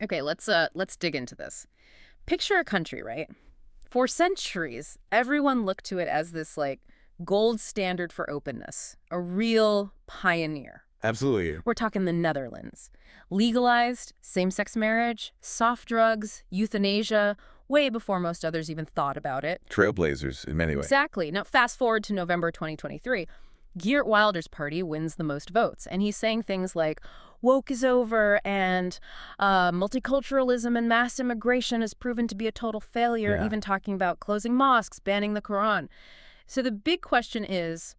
Okay, let's dig into this. Picture a country, right? For centuries, everyone looked to it as this like gold standard for openness, a real pioneer. Absolutely. We're talking the Netherlands. Legalized same-sex marriage, soft drugs, euthanasia, way before most others even thought about it. Trailblazers in many ways. Exactly. Now, fast forward to November 2023. Geert Wilders' party wins the most votes, and he's saying things like, woke is over, and multiculturalism and mass immigration has proven to be a total failure, Yeah. even talking about closing mosques, banning the Quran. So the big question is,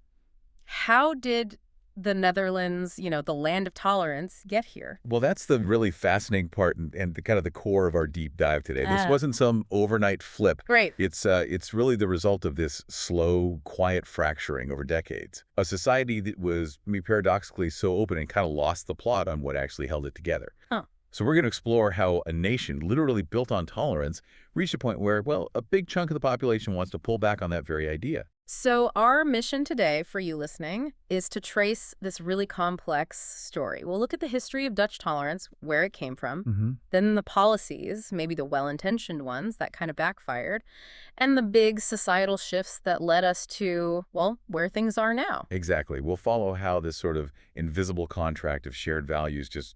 how did the Netherlands, the land of tolerance, get here? Well, that's the really fascinating part and the kind of the core of our deep dive today. This Ah, wasn't some overnight flip. great. It's really the result of this slow, quiet fracturing over decades. A society that was, paradoxically, so open and kind of lost the plot on what actually held it together. Huh. So we're going to explore how a nation literally built on tolerance reached a point where, well, a big chunk of the population wants to pull back on that very idea. So our mission today for you listening is to trace this really complex story. We'll look at the history of Dutch tolerance, where it came from, then the policies, maybe the well-intentioned ones that kind of backfired, and the big societal shifts that led us to, well, where things are now. Exactly. We'll follow how this sort of invisible contract of shared values just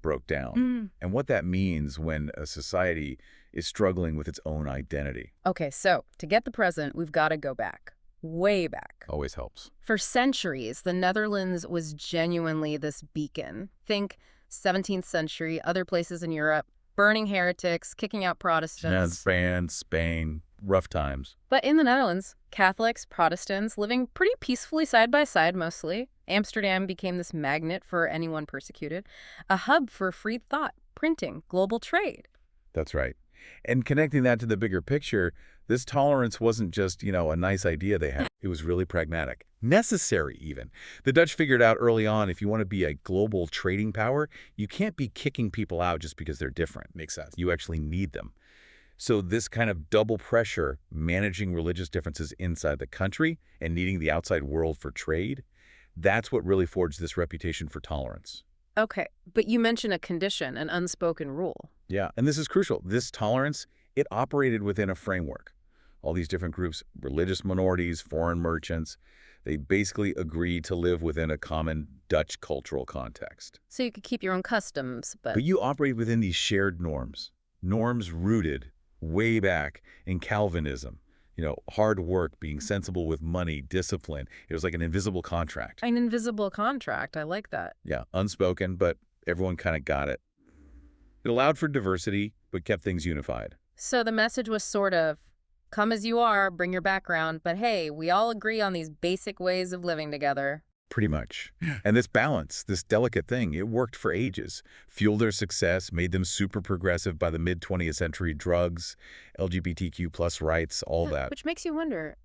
broke down Mm. and what that means when a society is struggling with its own identity. Okay, so to get the present, we've got to go back, way back. Always helps. For centuries, the Netherlands was genuinely this beacon. Think 17th century, other places in Europe, burning heretics, kicking out And Protestants. Spain, rough times. But in the Netherlands, Catholics, Protestants living pretty peacefully side by side mostly. Amsterdam became this magnet for anyone persecuted, a hub for free thought, printing, global trade. That's right. And connecting that to the bigger picture, this tolerance wasn't just, a nice idea they had. It was really pragmatic. Necessary, even. The Dutch figured out early on, if you want to be a global trading power, you can't be kicking people out just because they're different. Makes sense. You actually need them. So this kind of double pressure, managing religious differences inside the country and needing the outside world for trade, that's what really forged this reputation for tolerance. Okay, but you mentioned a condition, an unspoken rule. Yeah, and this is crucial. This tolerance, it operated within a framework. All these different groups, religious minorities, foreign merchants, they basically agreed to live within a common Dutch cultural context. So you could keep your own customs, but But you operate within these shared norms rooted way back in Calvinism. Hard work, being sensible with money, discipline. It was like an invisible contract. an invisible contract. I like that. Yeah, unspoken, but everyone kind of got it. It allowed for diversity, but kept things unified. So the message was sort of, come as you are, bring your background, but hey, we all agree on these basic ways of living together. Pretty much. And this balance, this delicate thing, it worked for ages. Fueled their success, made them super progressive by the mid-20th century. Drugs, LGBTQ plus rights, all that. Which makes you wonder,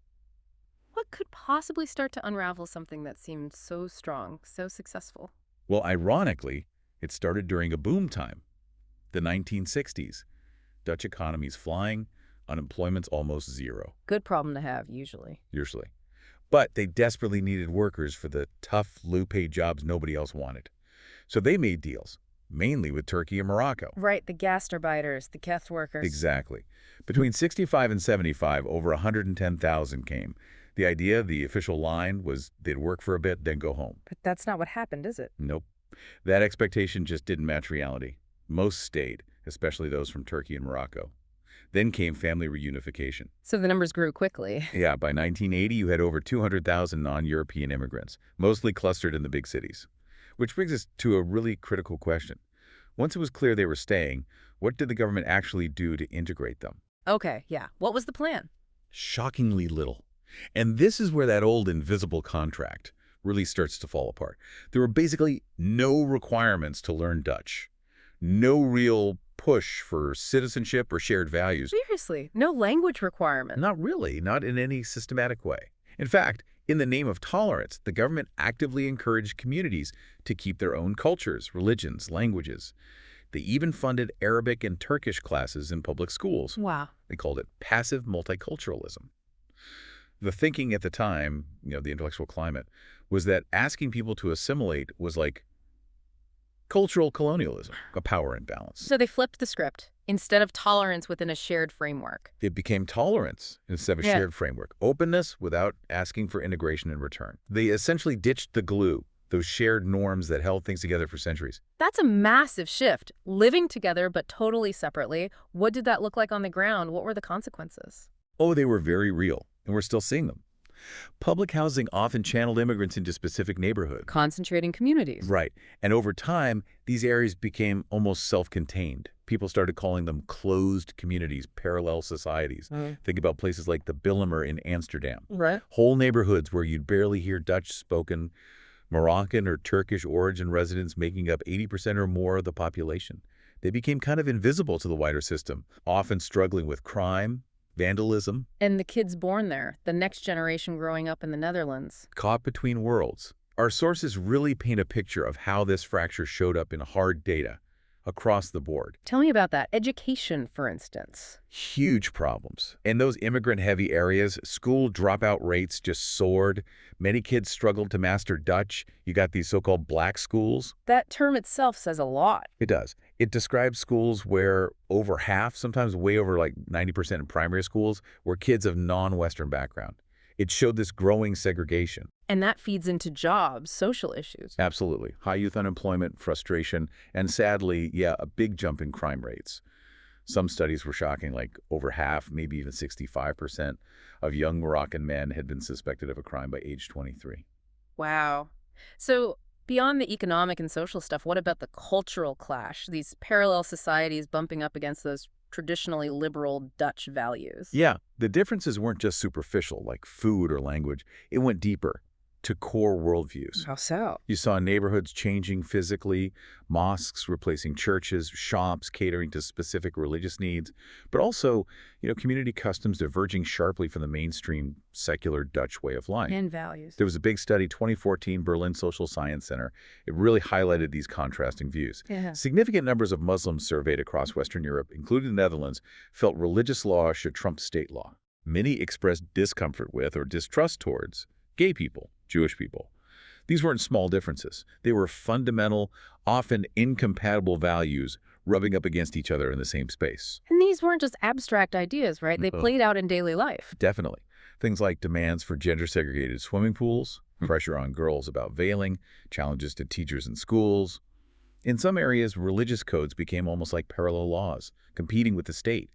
what could possibly start to unravel something that seemed so strong, so successful? Well, ironically, it started during a boom time, the 1960s. Dutch economy's flying, unemployment's almost zero, Good problem to have, usually. usually. But they desperately needed workers for the tough, low-paid jobs nobody else wanted. So they made deals, mainly with Turkey and Morocco. Right, the gastarbeiters, the Keth workers. Exactly. Between 65 and 75, over 110,000 came. The idea, the official line, was they'd work for a bit, then go home. But that's not what happened, is it? Nope. That expectation just didn't match reality. Most stayed, especially those from Turkey and Morocco. Then came family reunification. So the numbers grew quickly. Yeah, by 1980, you had over 200,000 non-European immigrants, mostly clustered in the big cities. Which brings us to a really critical question. Once it was clear they were staying, what did the government actually do to integrate them? Okay, yeah. What was the plan? Shockingly little. And this is where that old invisible contract really starts to fall apart. There were basically no requirements to learn Dutch. No real push for citizenship or shared values. Seriously, no language requirement. Not really, not in any systematic way. In fact, in the name of tolerance, the government actively encouraged communities to keep their own cultures, religions, languages. They even funded Arabic and Turkish classes in public schools. Wow. They called it passive multiculturalism. The thinking at the time, the intellectual climate, was that asking people to assimilate was like Cultural colonialism, a power imbalance. So they flipped the script. Instead of tolerance within a shared framework. It became tolerance instead of a shared framework. Openness without asking for integration in return. They essentially ditched the glue, those shared norms that held things together for centuries. That's a massive shift. Living together but totally separately. What did that look like on the ground? What were the consequences? Oh, they were very real, and we're still seeing them. Public housing often channeled immigrants into specific neighborhoods. Concentrating communities. Right. And over time, these areas became almost self-contained. People started calling them closed communities, parallel societies. Think about places like the Bijlmer in Amsterdam. Right. Whole neighborhoods where you'd barely hear Dutch-spoken Moroccan or Turkish origin residents making up 80% or more of the population. They became kind of invisible to the wider system, often struggling with crime, vandalism. And the kids born there, the next generation growing up in the Netherlands. Caught between worlds. Our sources really paint a picture of how this fracture showed up in hard data across the board. Tell me about that. Education, for instance. Huge problems. In those immigrant-heavy areas, school dropout rates just soared. Many kids struggled to master Dutch. You got these so-called black schools. That term itself says a lot. It does. It describes schools where over half, sometimes way over like 90% in primary schools, were kids of non-Western background. It showed this growing segregation. And that feeds into jobs, social issues. Absolutely. High youth unemployment, frustration, and sadly, a big jump in crime rates. Some studies were shocking, like over half, maybe even 65% of young Moroccan men had been suspected of a crime by age 23. Wow. So beyond the economic and social stuff, what about the cultural clash? These parallel societies bumping up against those traditionally liberal Dutch values. Yeah, the differences weren't just superficial, like food or language. It went deeper, to core worldviews. How so? You saw neighborhoods changing physically, mosques replacing churches, shops catering to specific religious needs, but also, community customs diverging sharply from the mainstream secular Dutch way of life. And values. There was a big study, 2014, Berlin Social Science Center. It really highlighted these contrasting views. Yeah. Significant numbers of Muslims surveyed across Western Europe, including the Netherlands, felt religious law should trump state law. Many expressed discomfort with or distrust towards gay people, Jewish people. These weren't small differences. They were fundamental, often incompatible values rubbing up against each other in the same space. And these weren't just abstract ideas, right? They played out in daily life. Definitely. Things like demands for gender-segregated swimming pools, pressure on girls about veiling, challenges to teachers in schools. In some areas, religious codes became almost like parallel laws, competing with the state.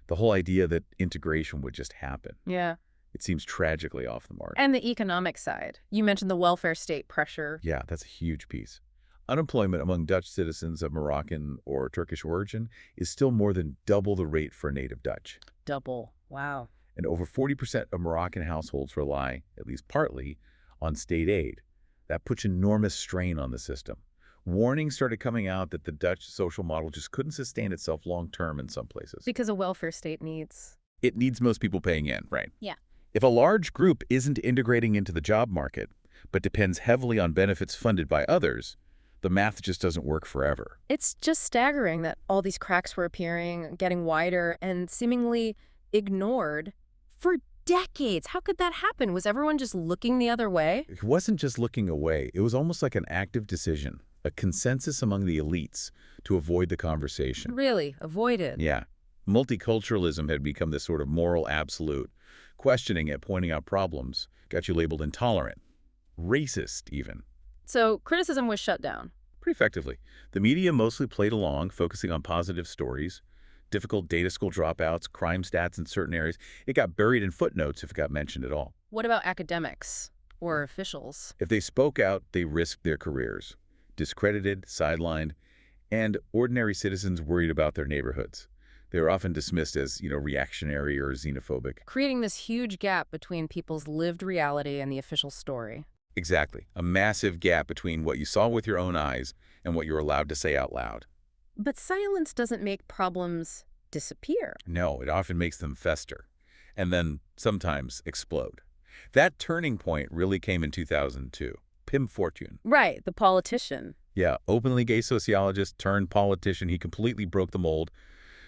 The whole idea that integration would just happen. Yeah. It seems tragically off the mark. And the economic side. You mentioned the welfare state pressure. Yeah, that's a huge piece. Unemployment among Dutch citizens of Moroccan or Turkish origin is still more than double the rate for native Dutch. Double. Wow. And over 40% of Moroccan households rely, at least partly, on state aid. That puts enormous strain on the system. Warnings started coming out that the Dutch social model just couldn't sustain itself long-term in some places. Because a welfare state needs. It needs most people paying in, right? Yeah. If a large group isn't integrating into the job market, but depends heavily on benefits funded by others, the math just doesn't work forever. It's just staggering that all these cracks were appearing, getting wider, and seemingly ignored for decades. How could that happen? Was everyone just looking the other way? It wasn't just looking away. It was almost like an active decision, a consensus among the elites to avoid the conversation. Really? Avoided? Yeah. Multiculturalism had become this sort of moral absolute. Questioning it, pointing out problems, got you labeled intolerant, racist even. So criticism was shut down. Pretty effectively. The media mostly played along, focusing on positive stories, difficult data school dropouts, crime stats in certain areas. It got buried in footnotes if it got mentioned at all. What about academics or officials? If they spoke out, they risked their careers. Discredited, sidelined, and ordinary citizens worried about their neighborhoods. They were often dismissed as, reactionary or xenophobic. Creating this huge gap between people's lived reality and the official story. Exactly. A massive gap between what you saw with your own eyes and what you're allowed to say out loud. But silence doesn't make problems disappear. No, it often makes them fester, and then sometimes explode. That turning point really came in 2002. Pim Fortuyn. Right, the politician. Yeah, openly gay sociologist turned politician. He completely broke the mold.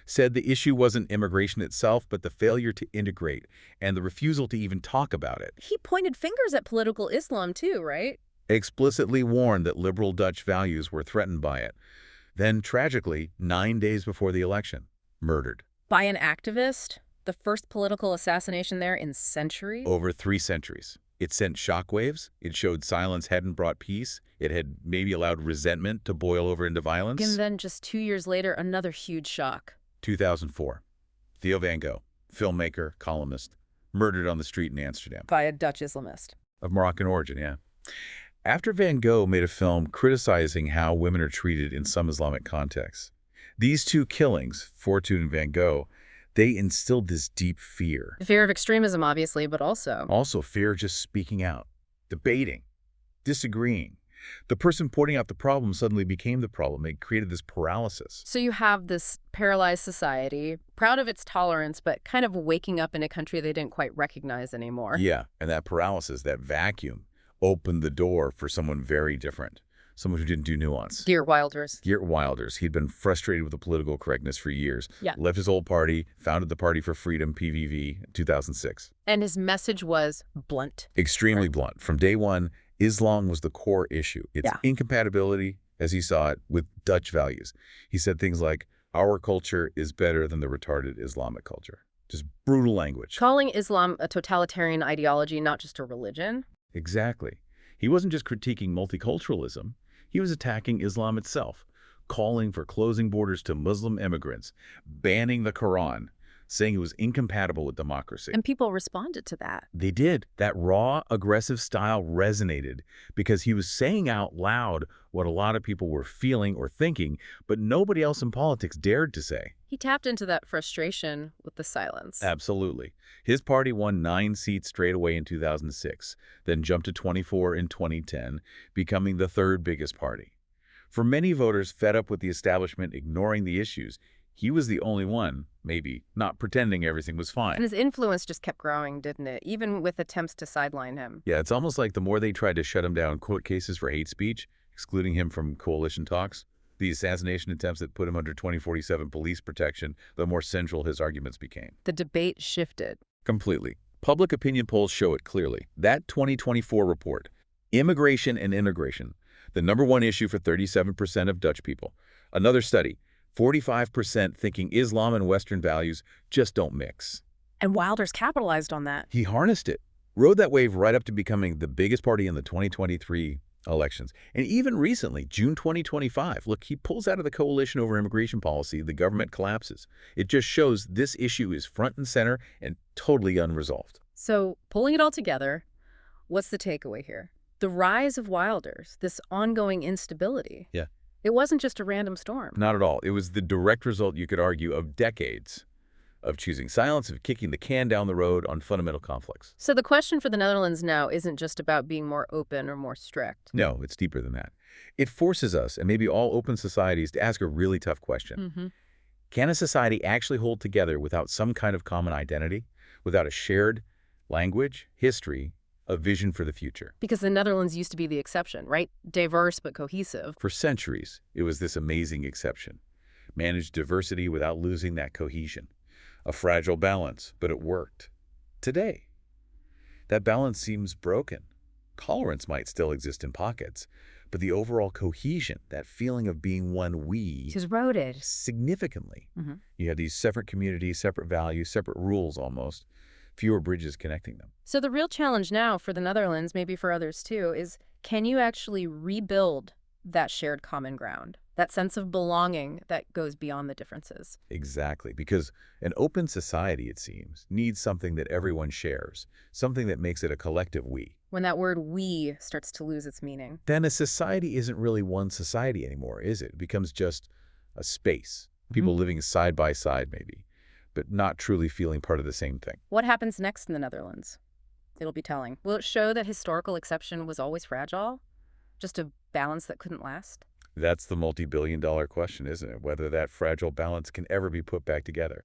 Said the issue wasn't immigration itself, but the failure to integrate and the refusal to even talk about it. He pointed fingers at political Islam too, right? explicitly warned that liberal Dutch values were threatened by it. Then, tragically, 9 days before the election, murdered. By an activist? The first political assassination there in centuries? Over 3 centuries. It sent shockwaves. It showed silence hadn't brought peace. It had maybe allowed resentment to boil over into violence. And then just 2 years later, another huge shock. 2004. Theo van Gogh, filmmaker, columnist, murdered on the street in Amsterdam. By a Dutch Islamist. Of Moroccan origin, yeah. After Van Gogh made a film criticizing how women are treated in some Islamic contexts, these 2 killings, Fortuyn and Van Gogh, they instilled this deep fear. The fear of extremism, obviously, but also... Also fear just speaking out, debating, disagreeing. The person pointing out the problem suddenly became the problem. It created this paralysis. So you have this paralyzed society, proud of its tolerance, but kind of waking up in a country they didn't quite recognize anymore. Yeah, and that paralysis, that vacuum, opened the door for someone very different. Someone who didn't do nuance. Geert Wilders. Geert Wilders. He'd been frustrated with the political correctness for years. Yeah. Left his old party, founded the Party for Freedom, PVV, in 2006. And his message was blunt. Extremely blunt. From day one, Islam was the core issue. Its incompatibility, as he saw it, with Dutch values. He said things like, our culture is better than the retarded Islamic culture. Just brutal language. Calling Islam a totalitarian ideology, not just a religion. Exactly. He wasn't just critiquing multiculturalism. He was attacking Islam itself, calling for closing borders to Muslim immigrants, banning the Quran, saying it was incompatible with democracy. And people responded to that. They did. That raw, aggressive style resonated because he was saying out loud what a lot of people were feeling or thinking, but nobody else in politics dared to say. He tapped into that frustration with the silence. Absolutely. His party won 9 seats straight away in 2006, then jumped to 24 in 2010, becoming the 3rd biggest party. For many voters fed up with the establishment ignoring the issues, he was the only one, maybe, not pretending everything was fine. And his influence just kept growing, didn't it? Even with attempts to sideline him. Yeah, it's almost like the more they tried to shut him down in court cases for hate speech, excluding him from coalition talks, the assassination attempts that put him under 2047 police protection, the more central his arguments became. The debate shifted. Completely. Public opinion polls show it clearly. That 2024 report, Immigration and Integration, the #1 issue for 37% of Dutch people. Another study, 45% thinking Islam and Western values just don't mix. And Wilders capitalized on that. He harnessed it, rode that wave right up to becoming the biggest party in the 2023 elections. And even recently, June 2025, look, he pulls out of the coalition over immigration policy, the government collapses. It just shows this issue is front and center and totally unresolved. So, pulling it all together, what's the takeaway here? The rise of Wilders, this ongoing instability. Yeah. It wasn't just a random storm. Not at all. It was the direct result, you could argue, of decades of choosing silence, of kicking the can down the road on fundamental conflicts. So the question for the Netherlands now isn't just about being more open or more strict. No, it's deeper than that. It forces us, and maybe all open societies, to ask a really tough question. Can a society actually hold together without some kind of common identity, without a shared language, history, a vision for the future? Because the Netherlands used to be the exception, right? Diverse but cohesive. For centuries, it was this amazing exception. Managed diversity without losing that cohesion. A fragile balance, but it worked. Today, that balance seems broken. Tolerance might still exist in pockets, but the overall cohesion, that feeling of being one we, is eroded significantly. You have these separate communities, separate values, separate rules almost, fewer bridges connecting them. So the real challenge now for the Netherlands, maybe for others too, is can you actually rebuild that shared common ground, that sense of belonging that goes beyond the differences? Exactly, because an open society, it seems, needs something that everyone shares, something that makes it a collective we. When that word we starts to lose its meaning. Then a society isn't really one society anymore, is it? It becomes just a space, people living side by side maybe, but not truly feeling part of the same thing. What happens next in the Netherlands? It'll be telling. Will it show that historical exception was always fragile? Just a balance that couldn't last? That's the multi-billion-dollar question, isn't it? Whether that fragile balance can ever be put back together.